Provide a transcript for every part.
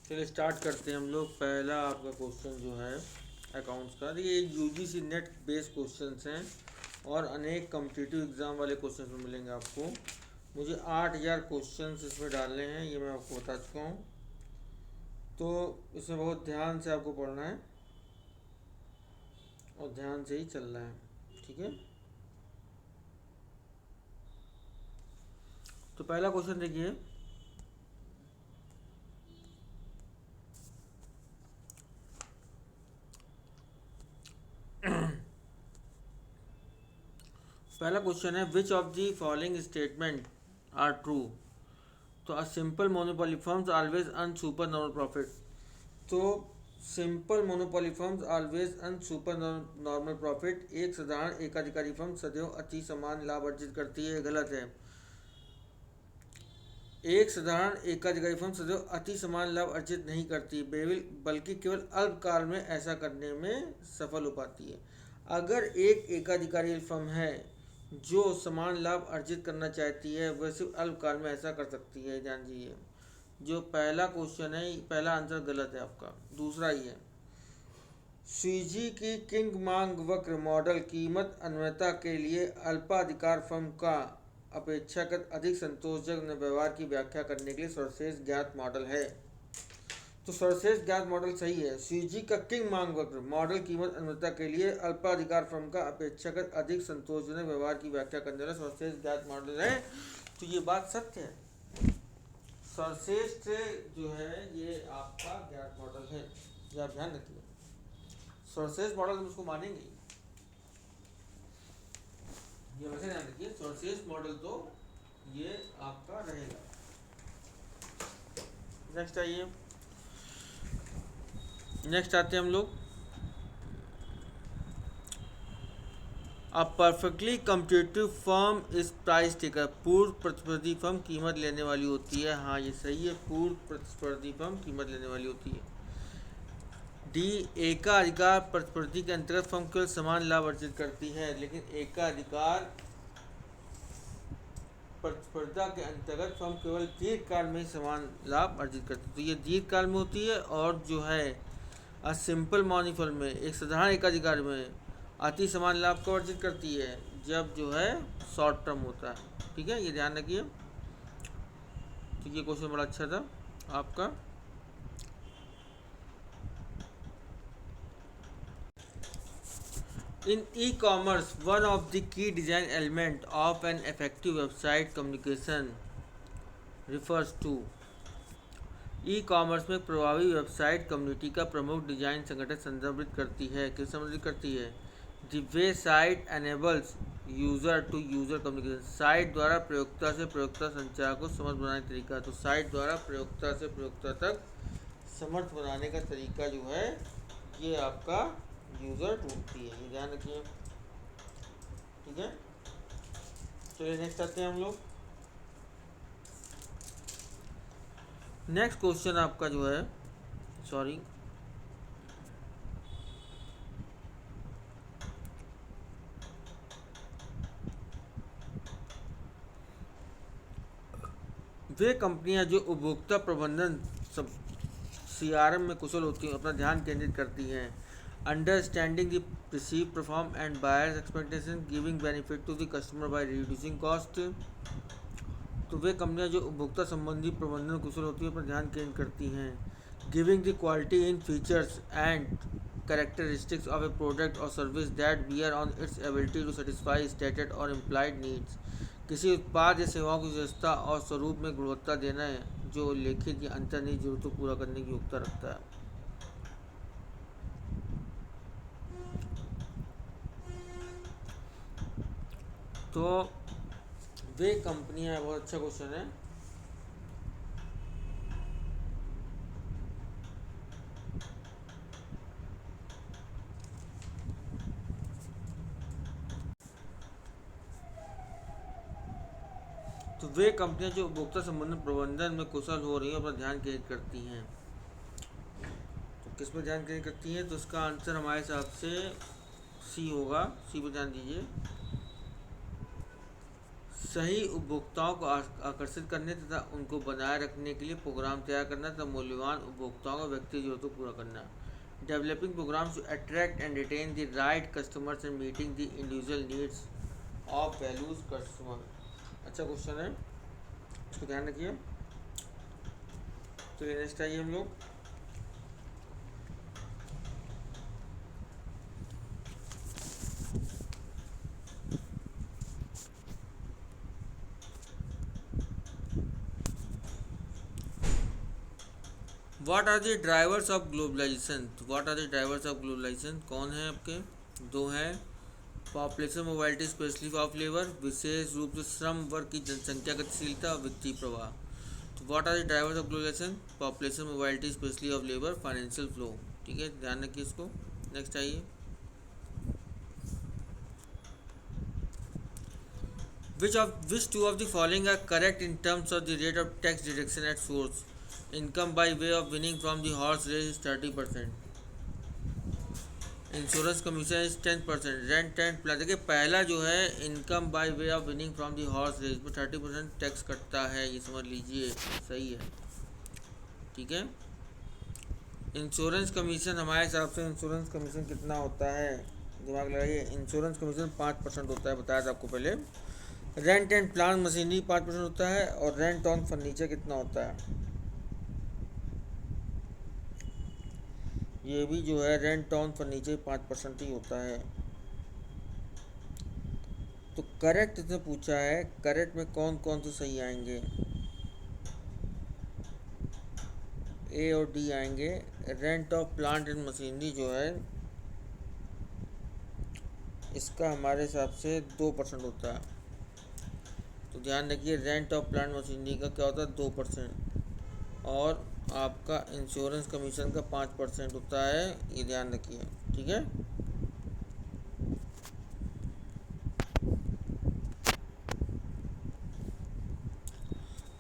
चलिए स्टार्ट करते हैं हम लोग। पहला आपका क्वेश्चन जो है अकाउंट्स का, ये यूजीसी नेट बेस्ड क्वेश्चंस हैं और अनेक कॉम्पिटिटिव एग्ज़ाम वाले क्वेश्चंस मिलेंगे आपको। मुझे 8000 क्वेश्चंस इसमें डालने हैं, ये मैं आपको बता चुका हूँ। तो इसमें बहुत ध्यान से आपको पढ़ना है और ध्यान से ही चलना है, ठीक है। तो पहला क्वेश्चन देखिए, पहला क्वेश्चन है which of the following statement are true. तो a simple monopoly firms always earn super normal profit. तो simple monopoly firms always earn super normal profit. एक साधारण एकाधिकारी फर्म सदैव अति समान लाभ अर्जित करती है, गलत है। एक साधारण एकाधिकारी फर्म सदैव अति समान लाभ अर्जित नहीं करती, बल्कि केवल अल्पकाल में ऐसा करने में सफल हो पाती है। अगर एक एकाधिकारी फर्म है जो समान लाभ अर्जित करना चाहती है, वह सिर्फ अल्पकाल में ऐसा कर सकती है, ध्यान दीजिए। जो पहला क्वेश्चन है, पहला आंसर गलत है आपका। दूसरा ही है, स्वीजी की किंग मांग वक्र मॉडल कीमत अन्वयता के लिए अल्पाधिकार फर्म का अपेक्षाकृत अधिक संतोषजनक व्यवहार की व्याख्या करने के लिए सर्वश्रेष्ठ ज्ञात मॉडल है। तो सर्वश्रेष्ठ ज्ञात मॉडल सही है। स्वीजी का किंग मांग वक्र मॉडल कीमत अन्वयता के लिए अल्पाधिकार फर्म का अपेक्षाकृत अधिक संतोषजनक व्यवहार की व्याख्या करने वाला सर्वश्रेष्ठ ज्ञात मॉडल है। तो ये बात सत्य है। सर्वश्रेष्ठ जो है ये आपका ज्ञात मॉडल है, ये आप ध्यान रखिए। सर्वश्रेष्ठ मॉडल हम उसको मानेंगे, ये वैसे ध्यान रखिए। सर्वश्रेष्ठ मॉडल तो ये आपका रहेगा। नेक्स्ट आइए, नेक्स्ट आते हैं हम लोग। अ perfectly competitive firm is price taker. पूर्व प्रतिस्पर्धी फर्म कीमत लेने वाली होती है। हाँ ये सही है, पूर्व प्रतिस्पर्धी फर्म कीमत लेने वाली होती है। डी, एकाधिकार प्रतिस्पर्धी के अंतर्गत फर्म केवल समान लाभ अर्जित करती है, लेकिन एकाधिकार प्रतिस्पर्धा के अंतर्गत फर्म केवल दीर्घकाल में ही समान लाभ अर्जित करती है। तो ये दीर्घकाल में होती है। और जो है सिंपल मॉनिफल में, एक साधारण एकाधिकार में अति समान लाभ को अर्जित करती है जब जो है शॉर्ट टर्म होता है, ठीक है, ये ध्यान रखिए। तो ये क्वेश्चन बड़ा अच्छा था आपका। In e-commerce, one of the key design element of an effective website communication refers to। E commerce में प्रभावी वेबसाइट कम्युनिटी का प्रमुख डिजाइन संगठन संदर्भित करती है, किस संदर्भित करती है? The way site enables user to user communication. Site द्वारा प्रयोक्ता से प्रयोक्ता संचार को समर्थ बनाने का तरीका। तो साइट द्वारा प्रयोक्ता से प्रयोक्ता तक समर्थ बनाने का तरीका जो है ये आपका यूज़र ढूंढती है, ये ध्यान रखिए, ठीक है। चलिए नेक्स्ट आते हैं हम लोग। नेक्स्ट क्वेश्चन आपका जो है, सॉरी, वे कंपनियां जो उपभोक्ता प्रबंधन सब सीआरएम में कुशल होती हैं, अपना ध्यान केंद्रित करती हैं। Understanding the perceive perform and buyers expectation, giving benefit to the customer by reducing cost. तो वे कंपनियां जो उपभोक्ता संबंधी प्रबंधन कुशल होती हैं, अपना ध्यान केंद्रित करती हैं। Giving the quality in features and characteristics of a product or service that bear on its ability to satisfy stated or implied needs। किसी उत्पाद या सेवाओं की विशेषता और स्वरूप में गुणवत्ता देना है जो लिखित या अंतर्निहित जरूरतों को पूरा करने की योग्यता रखता है। तो वे कंपनियां, बहुत अच्छा क्वेश्चन है। तो वे कंपनियां जो उपभोक्ता संबंध प्रबंधन में कुशल हो रही हैं, अपना ध्यान केंद्रित करती हैं। तो किस पर ध्यान केंद्रित करती हैं? तो इसका आंसर हमारे हिसाब से सी होगा। सी पर ध्यान दीजिए, सही उपभोक्ताओं को आकर्षित करने तथा उनको बनाए रखने के लिए प्रोग्राम तैयार करना तथा मूल्यवान उपभोक्ताओं का व्यक्ति जरूरतों को पूरा करना। Developing programmes to attract and retain the right customers and meeting the individual needs of values customer. अच्छा क्वेश्चन है, इसको ध्यान रखिए। तो नेक्स्ट आइए हम लोग। What are the drivers of globalisation. What are the drivers of globalisation कौन है आपके? दो हैं। Population mobility specially of labour, विशेष रूप से श्रम वर्ग की जनसंख्या गतिशीलता और वित्तीय प्रवाह। तो what are the drivers of globalization? Population mobility specially of labour, financial flow. ठीक है, ध्यान रखिए इसको। नेक्स्ट आइए। Which two of the following are correct in terms of the rate of tax deduction at source? Income by way of winning from the horse race is 30%. Insurance commission is 10%. Rent and plan, देखिए पहला जो है income by way of winning from the horse race में 30% tax कटता है, ये समझ लीजिए, सही है। ठीक है। इंश्योरेंस कमीशन हमारे हिसाब से इंश्योरेंस कमीशन कितना होता है, दिमाग लगाइए। इंश्योरेंस कमीशन 5% होता है, बताया था आपको पहले। रेंट एंड प्लान मशीनरी 5% होता है, और रेंट ऑन फर्नीचर कितना होता है, ये भी जो है रेंट ऑन फर्नीचर 5% ही होता है। तो करेक्ट इसने पूछा है, करेक्ट में कौन कौन से सही आएंगे? ए और डी आएंगे। Rent of plant and machinery जो है इसका हमारे हिसाब से 2% होता है। तो ध्यान रखिए, रेंट ऑफ प्लांट मशीनरी का क्या होता है? 2%। और आपका इंश्योरेंस कमीशन का 5% होता है, ये ध्यान रखिए। ठीक है।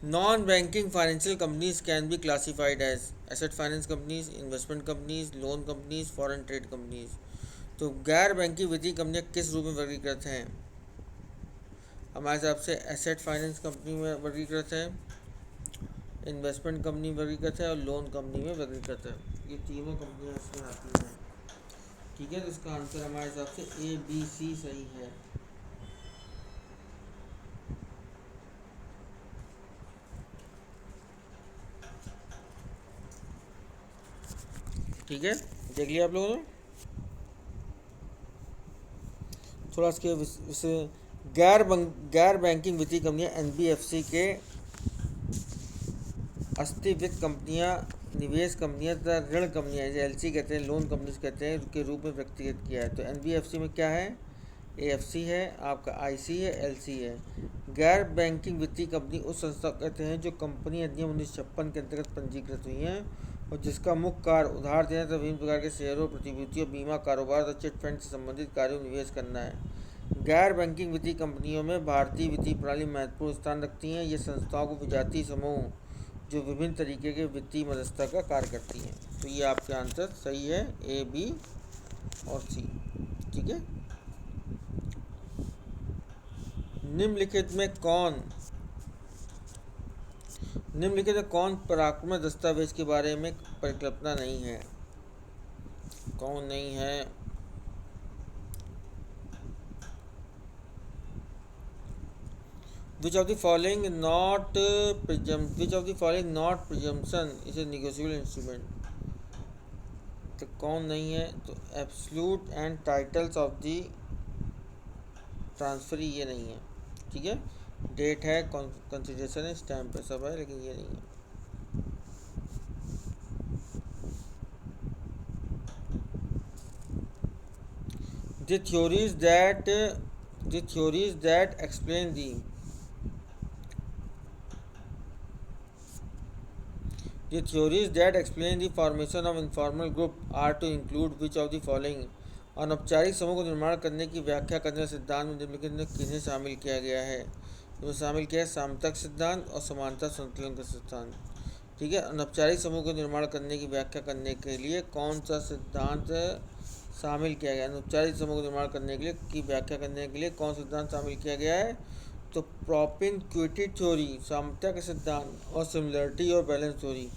Non banking financial companies can be classified as asset finance companies, investment companies, loan companies, foreign trade companies. तो गैर बैंकिंग वित्तीय कंपनियां किस रूप में वर्गीकृत हैं? हमारे हिसाब से एसेट फाइनेंस कंपनी में वर्गीकृत है, इन्वेस्टमेंट कंपनी वर्गीकृत है, और लोन कंपनी में वर्गीकृत है। ये तीनों कंपनियां इसमें आती हैं। ठीक है, तो इसका आंसर हमारे हिसाब से ए बी सी सही है। ठीक है, देख लिया आप लोगों ने। थोड़ा इसके गैर बैंकिंग वित्तीय कंपनियां एनबीएफसी के अस्थि वित्त कंपनियां, निवेश कंपनियां तथा ऋण कंपनियां, जैसे एलसी कहते हैं, लोन कंपनीज कहते हैं, के रूप में व्यक्तिगत किया है। तो एनबीएफसी में क्या है? एएफसी है, आपका आईसी है, एलसी है। गैर बैंकिंग वित्तीय कंपनी उस संस्था कहते हैं जो कंपनी अधिनियम 1956 के अंतर्गत पंजीकृत हुई हैं और जिसका मुख्य कार्य उधार देना तथा विभिन्न प्रकार के शेयरों, प्रतिभूतियों, बीमा कारोबार तथा चिट फंड से संबंधित कार्यों में निवेश करना है। गैर बैंकिंग वित्तीय कंपनियों में भारतीय वित्तीय प्रणाली महत्वपूर्ण स्थान रखती हैं। ये संस्थाओं को विजातीय समूह जो विभिन्न तरीके के वित्तीय मध्यस्थता का कार्य करती हैं। तो ये आपके आंसर सही है, ए बी और सी। ठीक है। निम्नलिखित में कौन पराक्रम दस्तावेज के बारे में परिकल्पना नहीं है? कौन नहीं है? Which of the following not presumption is a negotiable instrument? तो कौन नहीं है? तो absolute and titles of the transferee, ये नहीं है। ठीक है। डेट है, कंसिडरेशन है, स्टैम्प है, सब है, लेकिन ये नहीं है। The theories that explain the formation of informal group are to include which of the following? अनौपचारिक समूह को निर्माण करने की व्याख्या करने सिद्धांत में निम्नलिखित में किन्हें शामिल किया गया है? तो शामिल किया है सामतक सिद्धांत और समानता संतुलन का सिद्धांत। ठीक है। अनौपचारिक समूह को निर्माण करने की व्याख्या करने के लिए कौन सा सिद्धांत शामिल किया गया? अनौपचारिक समूह को निर्माण करने के लिए की व्याख्या करने के लिए कौन सा सिद्धांत शामिल किया गया है? तो प्रोपिनक्विटी थ्योरी समानता का सिद्धांत और सिमिलरिटी और बैलेंस थ्योरी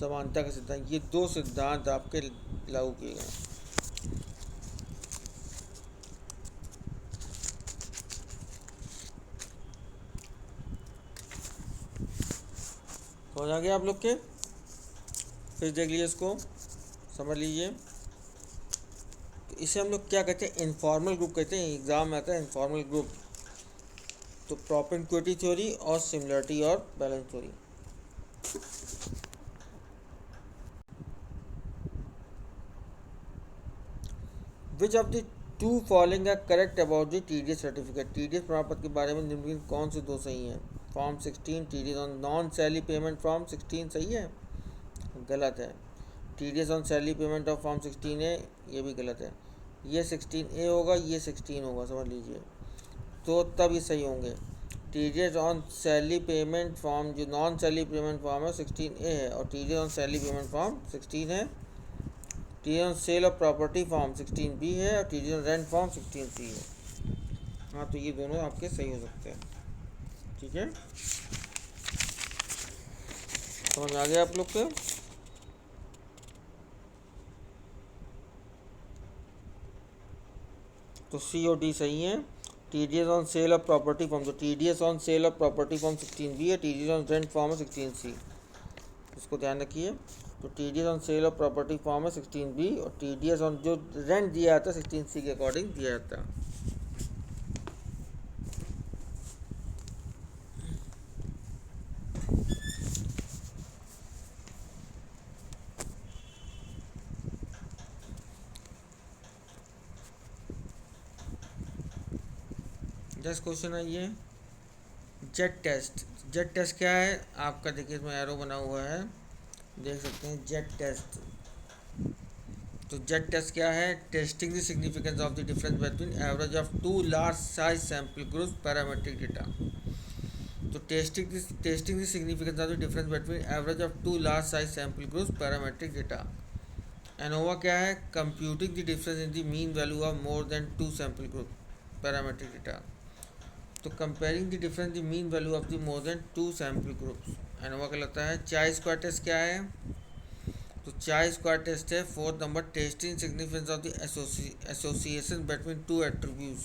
समानता का सिद्धांत, ये दो सिद्धांत आपके लागू किए गए। समझ आ गया आप लोग के? फिर देख लीजिए, इसको समझ लीजिए। तो इसे हम लोग क्या कहते हैं, इनफॉर्मल ग्रुप कहते हैं, एग्जाम में आता है इनफॉर्मल ग्रुप। तो प्रोपेंक्विटी थ्योरी और सिमिलरिटी और balance theory. Which of the two following are correct about the TDS certificate, TDS प्रमाण पत्र के बारे में निम्नलिखित कौन से दो सही हैं? Form 16 TDS on non salary payment form 16 सही है, गलत है। TDS on salary payment of form 16 है, ये भी गलत है। ये 16A होगा, ये 16 होगा, समझ लीजिए। तो तब ये सही होंगे। TDS on salary payment form जो नॉन सैलरी पेमेंट फॉर्म है 16A है, और TDS on salary payment form 16 है। TDS on sale of property form 16B है, और TDS on rent form 16C है। हाँ, तो ये दोनों आपके सही हो सकते हैं। ठीक है, समझ आ गया आप लोग के? तो सी और डी सही है। TDS on sale of property form, तो TDS on sale of property form 16B है, टीडीएस ऑन रेंट फॉर्म है 16C, इसको ध्यान रखिए। तो TDS on sale of property form है 16B, और टीडीएस ऑन जो रेंट दिया जाता है 16C के अकॉर्डिंग दिया जाता है। जस्ट क्वेश्चन है ये जेट टेस्ट। जेट टेस्ट क्या है आपका, देखिए इसमें एरो बना हुआ है, देख सकते हैं जेट टेस्ट। तो जेट टेस्ट क्या है? Testing the significance of the difference between average of two large size sample groups parametric data. तो testing the significance of the difference between average of two large size sample groups parametric data. ANOVA क्या है? Computing the difference in the mean value of more than two sample group parametric data. तो comparing the difference the mean value of the more than two sample groups ANOVA कहलाता है। चाई square test क्या है? तो चाई square test है 4th number, testing significance of the association between two attributes.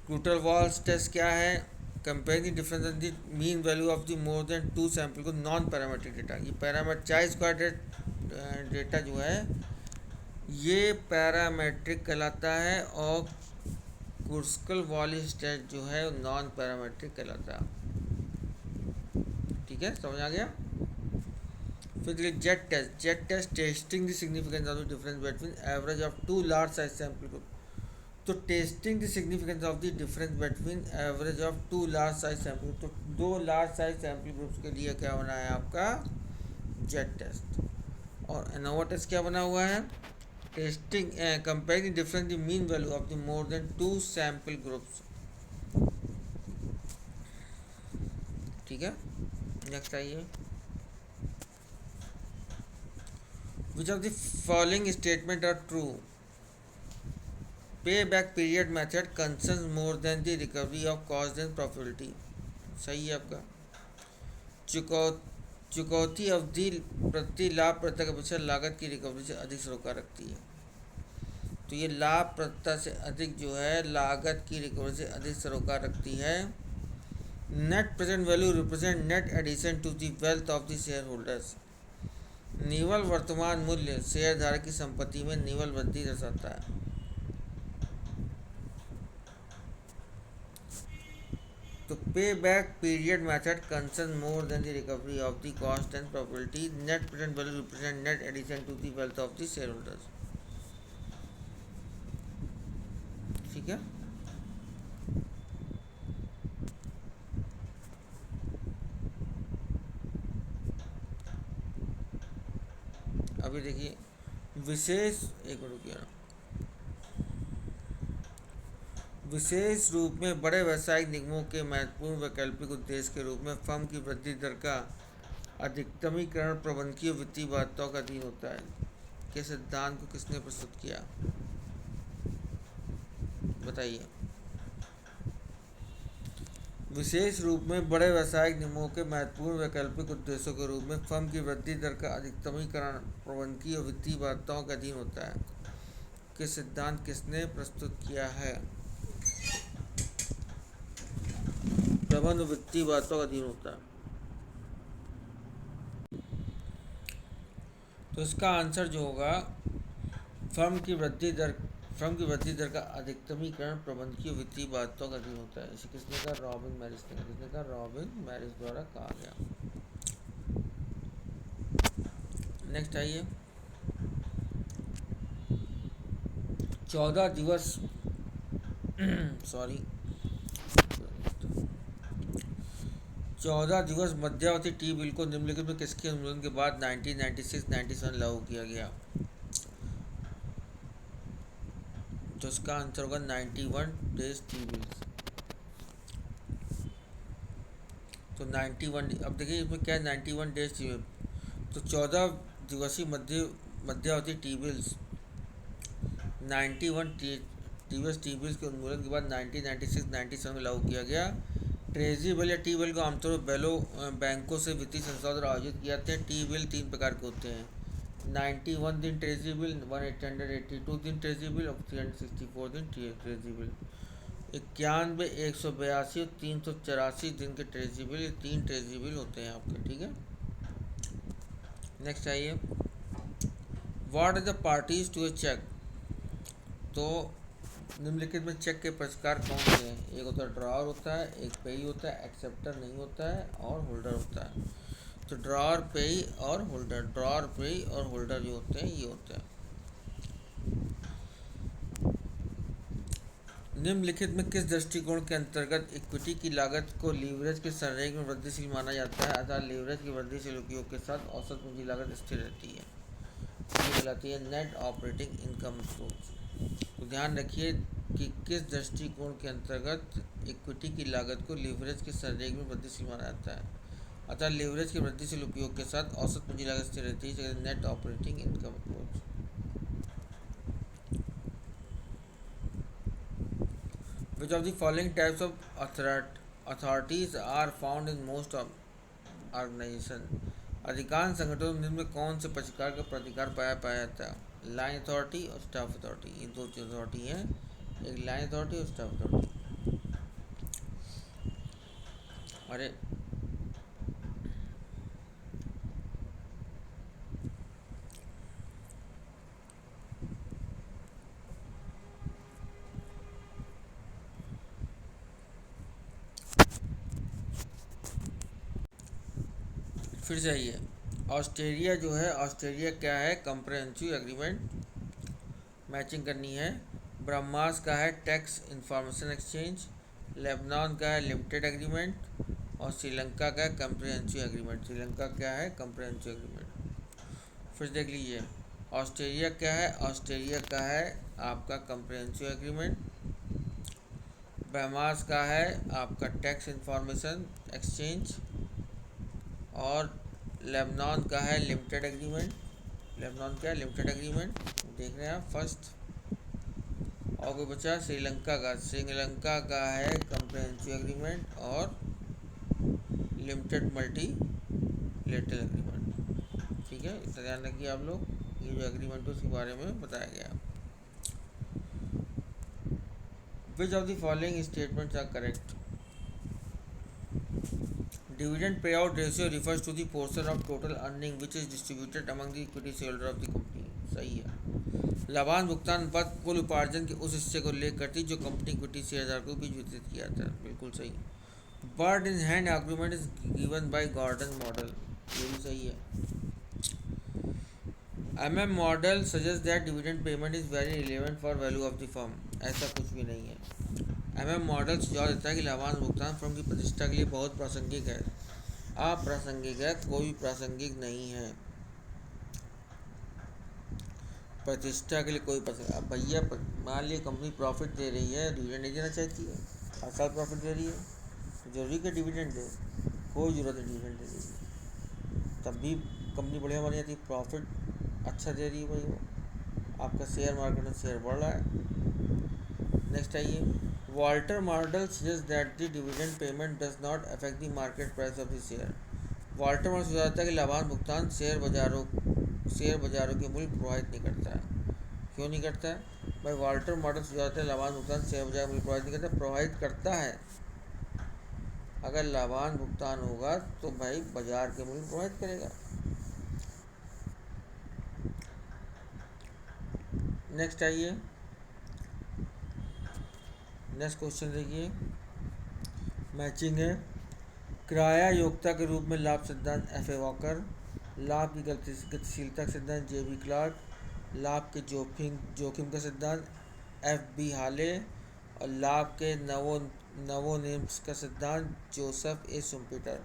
Kruskal Wallis test क्या है? Comparing the difference in the mean value of the more than two sample को नॉन पैरामीट्रिक डेटा। ये parameter chi square data जो है ये parametric कहलाता है, और क्रूस्कल वॉलिस टेस्ट जो है नॉन पैरामेट्रिक कहलाता है। ठीक है, समझ आ गया? फिर देखिए Z test. Z test testing the significance of the difference between average of two large size sample group. तो testing the significance of the difference between average of two large size sample, तो दो large size sample groups के लिए क्या बना है आपका? Z test. और एनोवा टेस्ट क्या बना हुआ है? Testing comparing the difference the mean value of the more than two sample groups. ठीक है, नेक्स्ट आइए। Which of the following statement are true? Payback period method concerns more than the recovery of cost and profitability. सही है आपका। चुकौती अवधि प्रति लाभ प्रत्येक अपेक्षा लागत की रिकवरी से अधिक सरोकार रखती है। तो ये लाभ प्रत्यय से अधिक जो है लागत की रिकवरी से अधिक सरोकार रखती है। Net present value represent net addition to the wealth of the shareholders. निवल वर्तमान मूल्य शेयरधारक की संपत्ति में निवल वृद्धि दर्शाता है। तो payback period method concern more than the recovery of the cost and profitability. Net present value represent net addition to the wealth of the shareholders. ठीक है, अभी देखिए विशेष एक मिनट रुकिए ना। विशेष रूप में बड़े व्यावसायिक निगमों के महत्वपूर्ण वैकल्पिक उद्देश्य के रूप में फर्म की वृद्धि दर का अधिकतमीकरण प्रबंधकीय वित्तीय बाध्यताओं का अधीन होता है। के सिद्धांत को किसने प्रस्तुत किया, बताइए। विशेष रूप में बड़े व्यावसायिक नियमों के महत्वपूर्ण वैकल्पिक उद्देश्यों के रूप में फर्म की वृद्धि दर का अधिकतमीकरण प्रबंधकीय और वित्तीय बाध्यताओं के अधीन होता है। कि सिद्धांत किसने प्रस्तुत किया है? प्रबंध वित्तीय बाध्यताओं का अधीन होता है। तो इसका आंसर जो होगा, फर्म की वृद्धि दर का अधिकतमीकरण प्रबंधकीय वित्तीय बाध्यताओं का अधीन होता है। इसे किसने कहा? रॉबिन मैरिस ने। किसने कहा? रॉबिन मैरिस द्वारा कहा गया। नेक्स्ट आइए, 14 दिवस सॉरी 14 दिवस मध्यावधि टी बिल को निम्नलिखित में किसके अनुमोदन के बाद 1996-97 लागू किया गया? तो इसका आंसर होगा 91 डेज टी बिल्स। तो 91, अब देखिए इसमें क्या है, 91 डेज टी बिल, तो 14 दिवसीय मध्यावधि टी बिल्स 91 दिवस टी बिल्स के उन्मूलन के बाद 1996-97 में लागू किया गया। ट्रेजरी बिल या टी बिल को आमतौर पर बैंकों से वित्तीय संस्थाओं द्वारा आयोजित किए जाते हैं। टी बिल 3 प्रकार के होते हैं: 91 दिन ट्रेजरी बिल, 1882 दिन ट्रेजरी बिल और 364 दिन ट्रेजरी बिल। 91, 182 और 384 दिन के ट्रेजरी बिल, ये 3 ट्रेजरी बिल होते हैं आपके। ठीक है, नेक्स्ट आइए, what is the parties to a cheque? तो निम्नलिखित में चेक के प्रकार कौन से हैं? एक होता है ड्रॉअर होता है, एक पेई होता है, एक्सेप्टर नहीं होता है और होल्डर होता है। तो ड्रॉअर, पेई और होल्डर, ड्रॉअर, पेई और होल्डर जो होते हैं ये होते हैं। निम्नलिखित में किस दृष्टिकोण के अंतर्गत इक्विटी की लागत को लीवरेज के संरेख में वृद्धिशील माना जाता है? अतः लीवरेज की वृद्धिशील उपयोग के साथ औसत पूंजी लागत स्थिर रहती है। ये कहलाती है नेट ऑपरेटिंग इनकम अप्रोच। तो ध्यान रखिए कि किस दृष्टिकोण के अंतर्गत इक्विटी की लागत को लीवरेज के संरेख में वृद्धिशील माना जाता है। अतः लीवरेज के वृद्धिशील उपयोग के साथ औसत पूंजी लागत स्थिर रहती है, net operating income approach. Which of the following types of authorities are found in most organization? अधिकांश संगठनों में निम्न में कौन से पक्षकार का प्राधिकार पाया जाता है? लाइन अथॉरिटी और स्टाफ अथॉरिटी, ये दो अथॉरिटी हैं, एक लाइन अथॉरिटी और स्टाफ अथॉरिटी। अरे फिर से आइए, ऑस्ट्रेलिया जो है, ऑस्ट्रेलिया क्या है? कंप्रहेंसिव एग्रीमेंट मैचिंग करनी है। ब्रह्मास का है टैक्स इंफॉर्मेशन एक्सचेंज। लेबनान का है लिमिटेड एग्रीमेंट। और श्रीलंका का है कंप्रहेंसिव एग्रीमेंट। श्रीलंका क्या है? Comprehensive agreement. फिर देख लीजिए, ऑस्ट्रेलिया क्या है? ऑस्ट्रेलिया का है आपका कंप्रहेंसिव एग्रीमेंट। ब्रह्मास का है आपका टैक्स इंफॉर्मेशन एक्सचेंज। और लेबनान का है लिमिटेड एग्रीमेंट। लेबनान क्या है? Limited agreement. देख रहे हैं आप फर्स्ट। और कोई बचा? श्रीलंका का, श्रीलंका का है कंप्रहेंसिव एग्रीमेंट और लिमिटेड मल्टी लेटरल एग्रीमेंट। ठीक है, इतना ध्यान रखिए आप लोग, ये जो एग्रीमेंट है उसके बारे में बताया गया। Which of the following statements are correct? Dividend payout ratio refers to the portion of total earning which is distributed among the equity shareholder of the company। सही है। लाभांश भुगतान अनुपात कुल उपार्जन के उस हिस्से को उल्लेख करती है जो कंपनी इक्विटी शेयरधारकों के बीच वितरित किया जाता है। बिल्कुल सही। Bird in hand argument is given by Gordon model, ये भी सही है। MM model suggest that dividend payment is very relevant for value of the firm. ऐसा कुछ भी नहीं है। MM मॉडल सुझाव देता है कि लाभांश भुगतान फर्म की प्रतिष्ठा के लिए बहुत प्रासंगिक है। अप्रासंगिक है, कोई प्रासंगिक नहीं है। प्रतिष्ठा के लिए कोई प्रासंगिक, अब भैया मान लीजिए कंपनी प्रॉफिट दे रही है, डिविडेंड नहीं देना चाहती है, हर साल प्रॉफिट दे रही है, जरूरी कि डिविडेंड दे? कोई ज़रूरत नहीं डिविडेंड देने की, तब भी कंपनी बढ़िया बन जाती है, प्रॉफिट अच्छा दे रही है भाई, वो आपका शेयर मार्केट में शेयर बढ़ रहा है। नेक्स्ट आइए, Walter model suggests that the dividend payment does not affect the market price of the share. Walter model सुझाता है कि लाभांश भुगतान शेयर बाजारों के मूल्य प्रभावित नहीं करता है। क्यों नहीं करता है भाई? वाल्टर मॉडल सुझाता है लाभांश भुगतान शेयर बाजार मूल्य प्रभावित नहीं करता, प्रभावित करता है। अगर लाभांश भुगतान होगा तो भाई बाजार के मूल्य प्रभावित करेगा। नेक्स्ट आइए, नेक्स्ट क्वेश्चन देखिए, मैचिंग है। किराया योग्यता के रूप में लाभ सिद्धांत एफ ए वॉकर, लाभ की गतिशीलता का सिद्धांत जे बी क्लार्क, लाभ के जोखिम का सिद्धांत एफ बी हाले और लाभ के नवोनिम्स का सिद्धांत जोसेफ ए शुम्पीटर।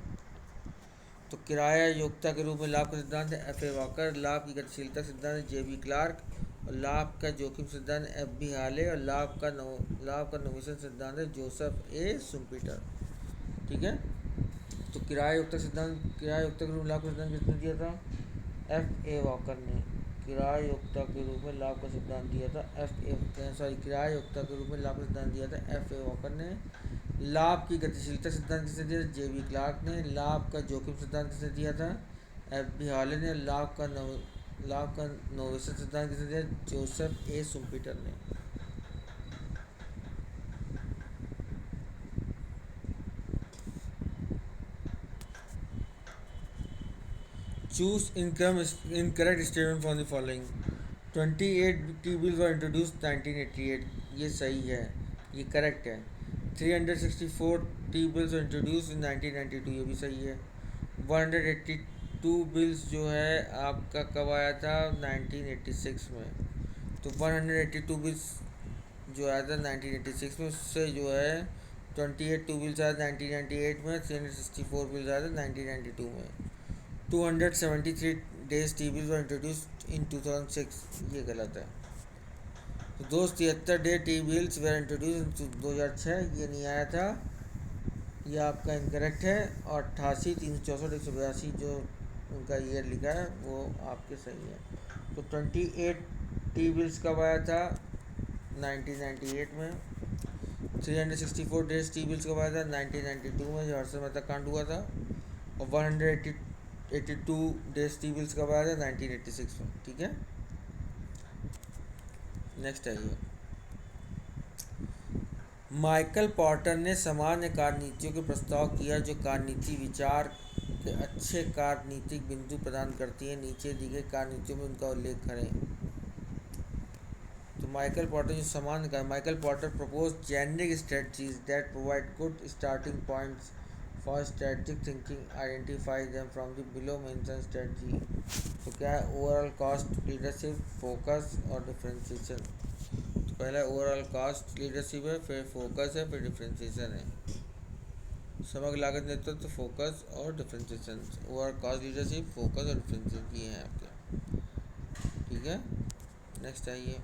तो किराया योग्यता के रूप में लाभ का सिद्धांत है एफ ए वॉकर, लाभ की गतिशीलता सिद्धांत जे बी क्लार्क और लाभ का जोखिम सिद्धांत एफ बी हाले और लाभ का नवोन्मेष सिद्धांत है जोसेफ ए शुम्पीटर। ठीक है, तो किराया योग्यता के रूप में लाभ का सिद्धांत किसने दिया था? एफ ए वॉकर ने। किराया योग्यता के रूप में लाभ का सिद्धांत दिया था किराया योग्यता के रूप में लाभ का सिद्धांत दिया था एफ ए वॉकर ने। लाभ की गतिशीलता सिद्धांत किसने दिया था? जे बी क्लार्क ने। लाभ का जोखिम सिद्धांत किसने दिया था? एफ बी हाले ने। लाभ का नवोन्मेष सिद्धांत किसने दिया? जोसेफ ए शुम्पीटर ने। Choose incorrect statement from the following. 28 T-bills were introduced 1988. ये सही है, ये करेक्ट है। 364 T-bills were introduced in 1992. ये भी सही है। 182 बिल्स जो है आपका कब आया था? 1986 में। तो 182 बिल्स जो आया था 1986 में, उससे जो है 28 टू बिल्स आया 1998 में, 364 बिल्स आया था 1992 में। 273 days T-bills were introduced in 2006। ये गलत है। तो 273 डे टी-बिल्स वर इंट्रोड्यूस इन 2006, ये नहीं आया था, ये आपका इनकरेक्ट है। और 88, 364, 182 जो उनका ईयर लिखा है वो आपके सही है। तो 28 टी-बिल्स कब आया था? 1998 में। 364 डेज टी-बिल्स कब आया था? 1992 में, जो हर्षद मेहता कांड हुआ था। और 182 डेज टी-बिल्स कब आया था? 1986 में। ठीक है, नेक्स्ट आइए। माइकल पॉर्टर ने सामान्य कार्यनीतियों के प्रस्ताव किया जो कार्यनीति विचार के अच्छे कार्यनीतिक बिंदु प्रदान करती है। नीचे दी गई कार्यनीतियों में उनका उल्लेख करें। तो Michael Porter propose generic strategies that provide good starting points for strategic thinking. Identify them from the below mentioned strategy. तो क्या है? ओवरऑल कॉस्ट लीडरशिप, फोकस और डिफरेंशिएशन। तो पहला ओवरऑल कॉस्ट लीडरशिप है, फिर फोकस है, फिर डिफरेंशिएशन है। समग्र लागत नेतृत्व, फोकस और differentiation. Overall cost leadership, focus और डिफरेंशिएशन ये हैं आपके। ठीक है, नेक्स्ट आइए।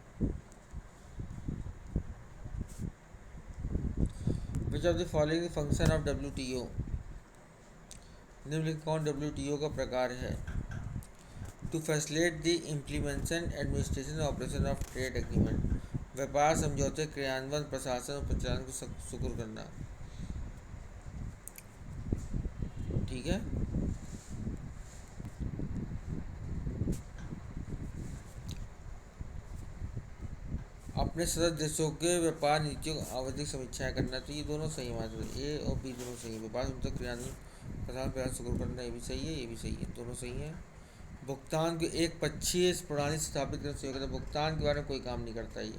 Which of the following function of WTO? निम्नलिखित कौन WTO का प्रकार है? To facilitate the implementation, administration और ऑपरेशन ऑफ ट्रेड एग्रीमेंट। व्यापार समझौते क्रियान्वयन, प्रशासन और प्रचालन को सुगम करना। ठीक है, अपने सदस्य देशों के व्यापार नीतियों की आवधिक समीक्षाएं करना। तो ये दोनों सही है, ए और बी दोनों सही है। व्यापार समझौते क्रियान्वयन, प्रधान प्रयास शुरू करना, ये भी सही है, ये भी सही है, दोनों सही है। भुगतान को एक पक्षीय प्रणाली स्थापित करना सहयोग करता है। भुगतान के बारे में कोई काम नहीं करता ये।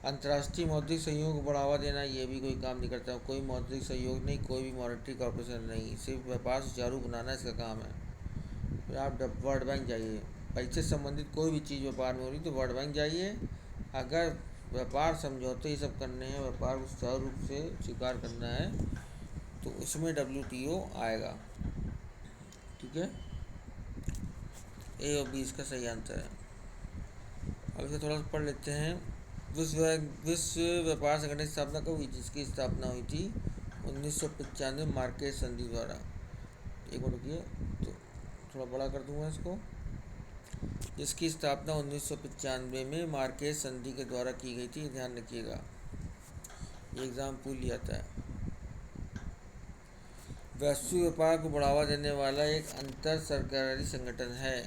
अंतर्राष्ट्रीय मौद्रिक सहयोग को बढ़ावा देना, ये भी कोई काम नहीं करता। कोई मौद्रिक सहयोग नहीं, कोई भी मॉनेटरी कॉर्पोरेशन नहीं, सिर्फ व्यापार सुचारू बनाना इसका काम है। फिर आप वर्ल्ड बैंक जाइए, पैसे से संबंधित कोई भी चीज़ व्यापार में हो रही तो वर्ल्ड बैंक जाइए। अगर व्यापार समझौते ये सब करने हैं, व्यापार को सुचारू रूप से स्वीकार करना है, तो उसमें WTO आएगा। ठीक है, ए और बी इसका सही आंसर है। अब इसे थोड़ा सा पढ़ लेते हैं। विश्व व्यापार संगठन की स्थापना कब हुई? जिसकी स्थापना हुई थी 1995 मार्केस संधि द्वारा। एक मिनट रुकिए, तो थोड़ा बड़ा कर दूंगा इसको। जिसकी स्थापना 1995 में मार्केस संधि के द्वारा की गई थी, ध्यान रखिएगा। ये एग्जाम्पल लिया था। वैश्विक व्यापार को बढ़ावा देने वाला एक अंतर सरकारी संगठन है।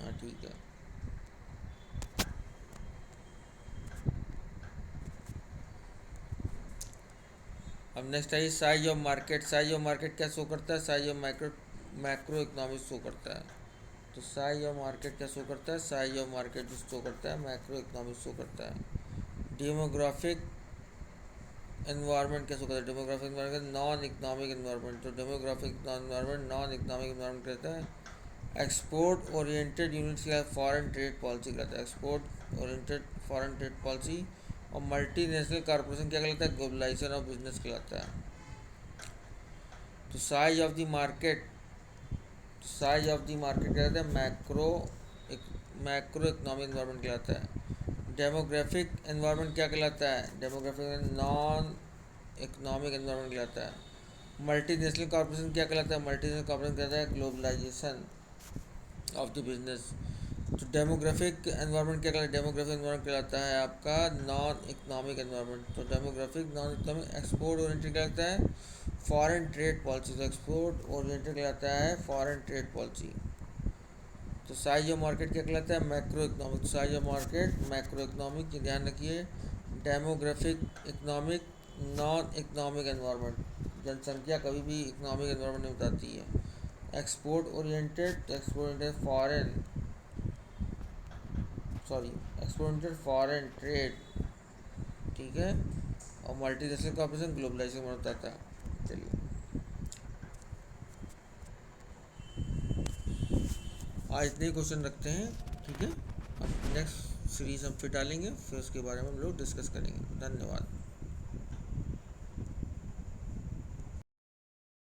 हाँ ठीक है। अब नेक्स्ट है size of market. Size of market क्या शो करता है? Size of market macro economics show करता है। तो साइज ऑफ मार्केट क्या शो करता है? साइज ऑफ मार्केट जो शो करता है मैक्रो इकोनॉमिक्स शो करता है। डेमोग्राफिक एनवायरनमेंट क्या शो करता है? Demographic environment non economic environment. तो demographic environment non economic environment कहता है। एक्सपोर्ट ओरिएंटेड यूनिट्स का फॉरेन ट्रेड पॉलिसी कहता है। Export oriented foreign trade policy. और मल्टीनेशनल कॉरपोरेशन क्या कहलाता है? ग्लोबलाइजेशन ऑफ बिजनेस कहलाता है। तो size of the market, size of the market कहलाता है मैक्रो इकोनॉमिक एनवायरनमेंट कहलाता है। डेमोग्राफिक एनवायरनमेंट क्या कहलाता है? डेमोग्राफिक नॉन इकोनॉमिक एनवायरनमेंट कहलाता है। मल्टीनेशनल कॉरपोरेशन क्या कहलाता है? मल्टीनेशनल कॉरपोरेशन कहलाता है ग्लोबलाइजेशन ऑफ द बिजनेस। तो डेमोग्राफिक एनवायरनमेंट क्या कहलाता है? डेमोग्राफिक एनवायरनमेंट कहलाता है आपका नॉन इकोनॉमिक एनवायरनमेंट। तो demographic non economic. Export oriented कहलाता है फॉरेन ट्रेड पॉलिसी। तो एक्सपोर्ट ओरिएंटेड कहलाता है फॉरेन ट्रेड पॉलिसी। तो साइज ऑफ मार्केट क्या कहलाता है? Macro economic. Size of market macro economic, ये ध्यान रखिए। Demographic economic non economic environment. जनसंख्या कभी भी इकोनॉमिक एनवायरनमेंट नहीं बताती है। Export oriented, export oriented foreign, sorry export oriented foreign trade, ठीक है। और मल्टीनेशनल कॉर्पोरेशन ग्लोबलाइजेशन बताता है। चलिए आज इतने ही क्वेश्चन रखते हैं, ठीक है। अब नेक्स्ट सीरीज हम फिर डालेंगे, फिर उसके बारे में हम लोग डिस्कस करेंगे। धन्यवाद।